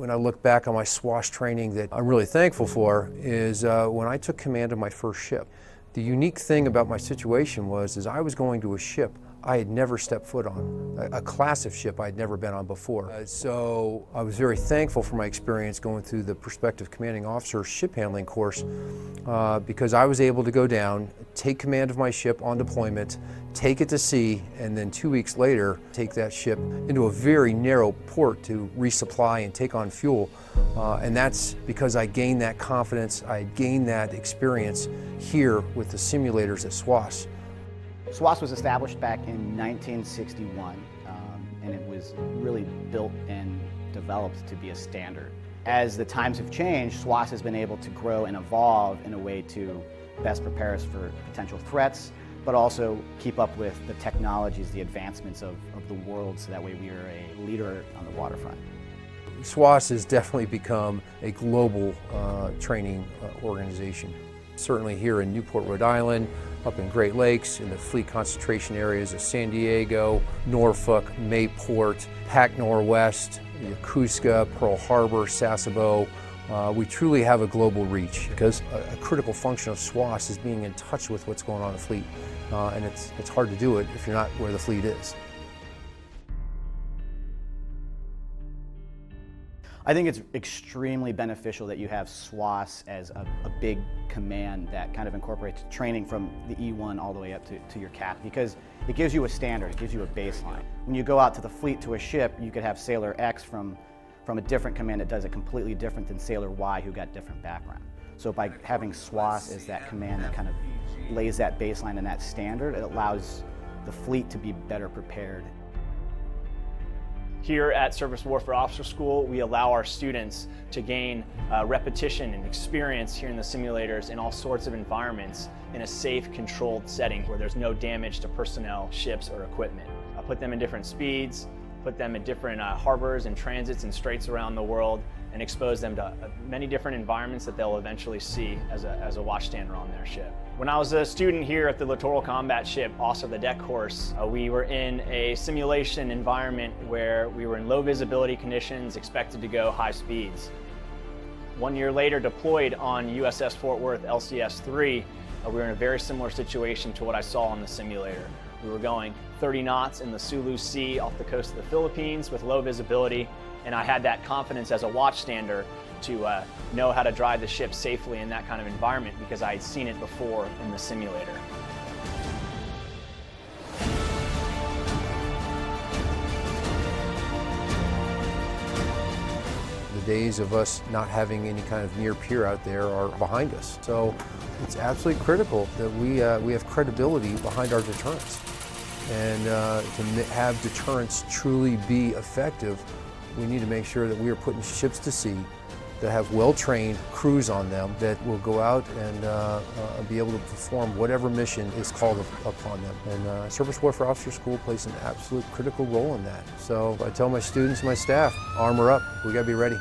When I look back on my SWOS training that I'm really thankful for is when I took command of my first ship. The unique thing about my situation was I was going to a ship I had never stepped foot on, a class of ship I had never been on before. So I was very thankful for my experience going through the prospective commanding officer ship handling course because I was able to go down, take command of my ship on deployment, take it to sea, and then 2 weeks later take that ship into a very narrow port to resupply and take on fuel. And that's because I gained that confidence, I gained that experience here with the simulators at SWOS. SWOS was established back in 1961, and it was really built and developed to be a standard. As the times have changed, SWOS has been able to grow and evolve in a way to best prepare us for potential threats, but also keep up with the technologies, the advancements of the world, so that way we are a leader on the waterfront. SWOS has definitely become a global training organization. Certainly here in Newport, Rhode Island, up in Great Lakes, in the fleet concentration areas of San Diego, Norfolk, Mayport, Pac Northwest, Yokosuka, Pearl Harbor, Sasebo. We truly have a global reach because a critical function of SWOS is being in touch with what's going on in the fleet. And it's hard to do it if you're not where the fleet is. I think it's extremely beneficial that you have SWOS as a big command that kind of incorporates training from the E1 all the way up to your cap, because it gives you a standard, it gives you a baseline. When you go out to the fleet to a ship, you could have Sailor X from a different command that does it completely different than Sailor Y who got different background. So by having SWOS as that command that kind of lays that baseline and that standard, it allows the fleet to be better prepared. Here at Surface Warfare Officer School, we allow our students to gain repetition and experience here in the simulators in all sorts of environments in a safe, controlled setting where there's no damage to personnel, ships, or equipment. I put them in different speeds, put them in different harbors and transits and straits around the world, and expose them to many different environments that they'll eventually see as a watchstander on their ship. When I was a student here at the Littoral Combat Ship, also the deck course, we were in a simulation environment where we were in low visibility conditions, expected to go high speeds. 1 year later, deployed on USS Fort Worth LCS-3, we were in a very similar situation to what I saw on the simulator. We were going 30 knots in the Sulu Sea off the coast of the Philippines with low visibility, and I had that confidence as a watchstander to know how to drive the ship safely in that kind of environment because I had seen it before in the simulator. The days of us not having any kind of near peer out there are behind us. So it's absolutely critical that we have credibility behind our deterrence. And to have deterrence truly be effective, we need to make sure that we are putting ships to sea that have well-trained crews on them that will go out and be able to perform whatever mission is called upon them. And Surface Warfare Officer School plays an absolute critical role in that. So I tell my students, my staff, armor up, we gotta be ready.